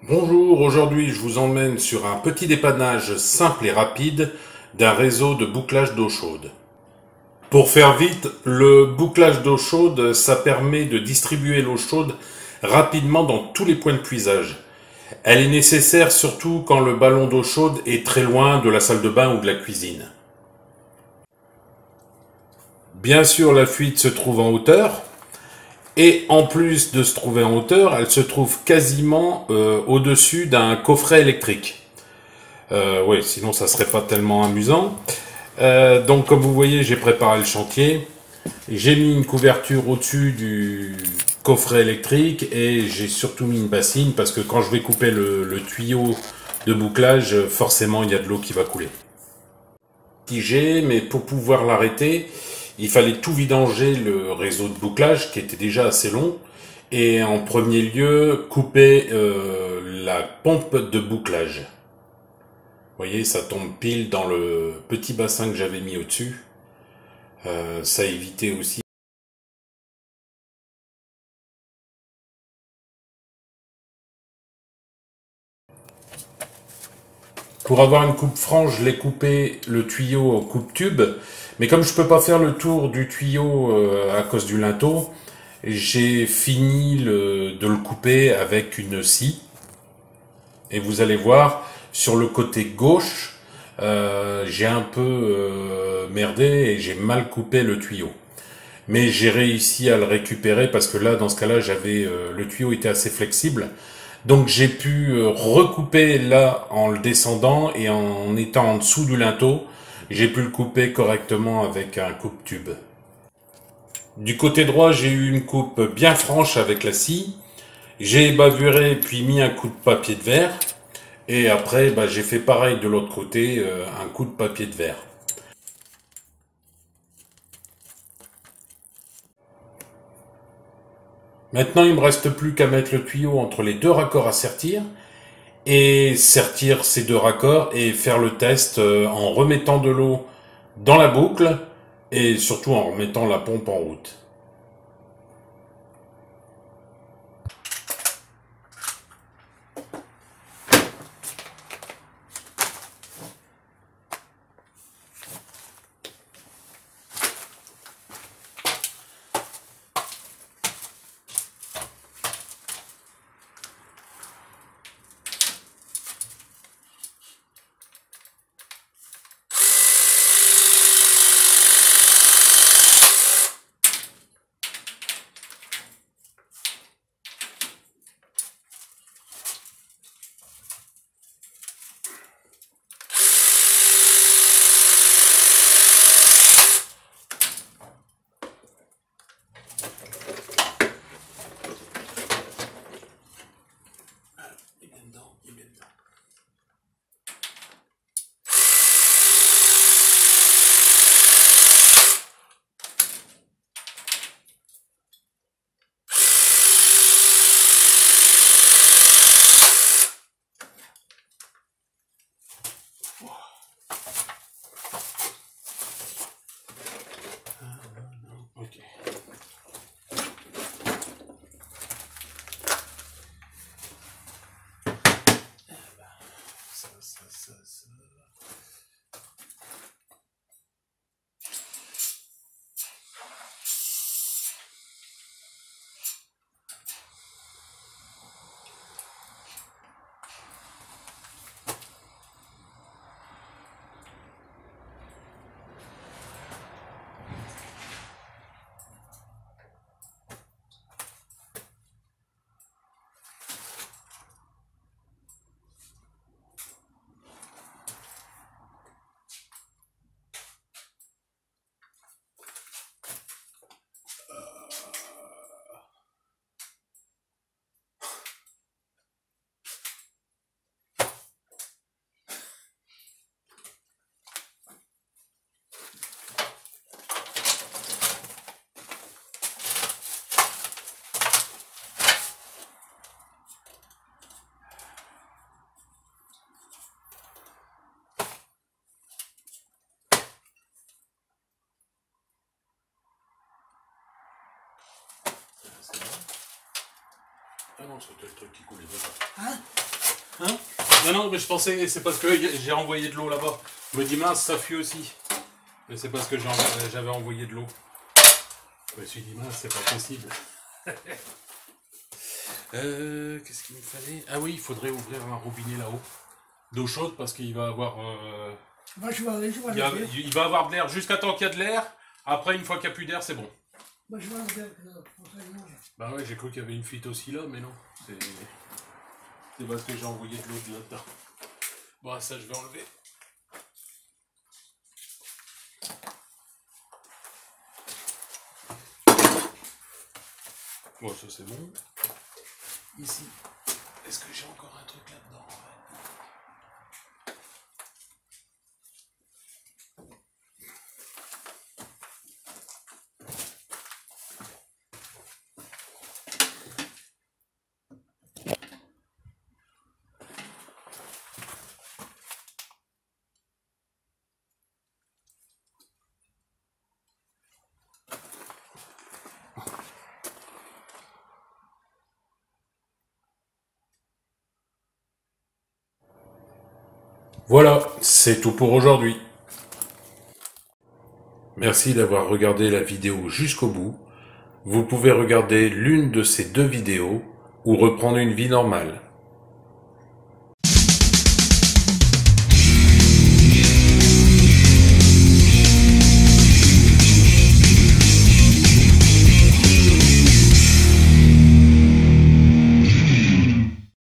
Bonjour, aujourd'hui je vous emmène sur un petit dépannage simple et rapide d'un réseau de bouclage d'eau chaude. Pour faire vite, le bouclage d'eau chaude, ça permet de distribuer l'eau chaude rapidement dans tous les points de puisage. Elle est nécessaire surtout quand le ballon d'eau chaude est très loin de la salle de bain ou de la cuisine. Bien sûr, la fuite se trouve en hauteur. Et en plus de se trouver en hauteur, elle se trouve quasiment au-dessus d'un coffret électrique. Oui, sinon ça serait pas tellement amusant. Donc comme vous voyez, j'ai préparé le chantier. J'ai mis une couverture au-dessus du coffret électrique et j'ai surtout mis une bassine parce que quand je vais couper le tuyau de bouclage, forcément il y a de l'eau qui va couler. Mais pour pouvoir l'arrêter, il fallait tout vidanger le réseau de bouclage qui était déjà assez long et en premier lieu couper la pompe de bouclage. Vous voyez, ça tombe pile dans le petit bassin que j'avais mis au-dessus. Ça évitait aussi. Pour avoir une coupe franche, je l'ai coupé le tuyau au coupe-tube. Mais comme je peux pas faire le tour du tuyau à cause du linteau, j'ai fini de le couper avec une scie. Et vous allez voir, sur le côté gauche, j'ai un peu merdé et j'ai mal coupé le tuyau. Mais j'ai réussi à le récupérer parce que là, dans ce cas-là, le tuyau était assez flexible. Donc j'ai pu recouper là en le descendant et en étant en dessous du linteau, j'ai pu le couper correctement avec un coupe-tube. Du côté droit, j'ai eu une coupe bien franche avec la scie. J'ai bavuré puis mis un coup de papier de verre. Et après, j'ai fait pareil de l'autre côté, un coup de papier de verre. Maintenant, il me reste plus qu'à mettre le tuyau entre les deux raccords à sertir et sertir ces deux raccords et faire le test en remettant de l'eau dans la boucle et surtout en remettant la pompe en route. Ok. Ça. Ah non, c'était le truc qui coulait pas. Hein? Non, non, mais je pensais, c'est parce que j'ai envoyé de l'eau là-bas. Je me dis, mince, ça fuit aussi. Mais c'est parce que j'avais envoyé de l'eau. Je me suis dit, mince, c'est pas possible. Qu'est-ce qu'il me fallait? Ah oui, il faudrait ouvrir un robinet là-haut. D'eau chaude parce qu'il va avoir... Moi, je vais aller, il va avoir de l'air jusqu'à temps qu'il y a de l'air. Après, une fois qu'il n'y a plus d'air, c'est bon. Moi, je vais aller. Bah ouais, j'ai cru qu'il y avait une fuite aussi là, mais non. C'est parce que j'ai envoyé de l'eau de là-dedans. Bon, ça, je vais enlever. Bon, ça c'est bon. Ici, est-ce que j'ai encore un truc là-dedans? Voilà, c'est tout pour aujourd'hui. Merci d'avoir regardé la vidéo jusqu'au bout. Vous pouvez regarder l'une de ces deux vidéos ou reprendre une vie normale.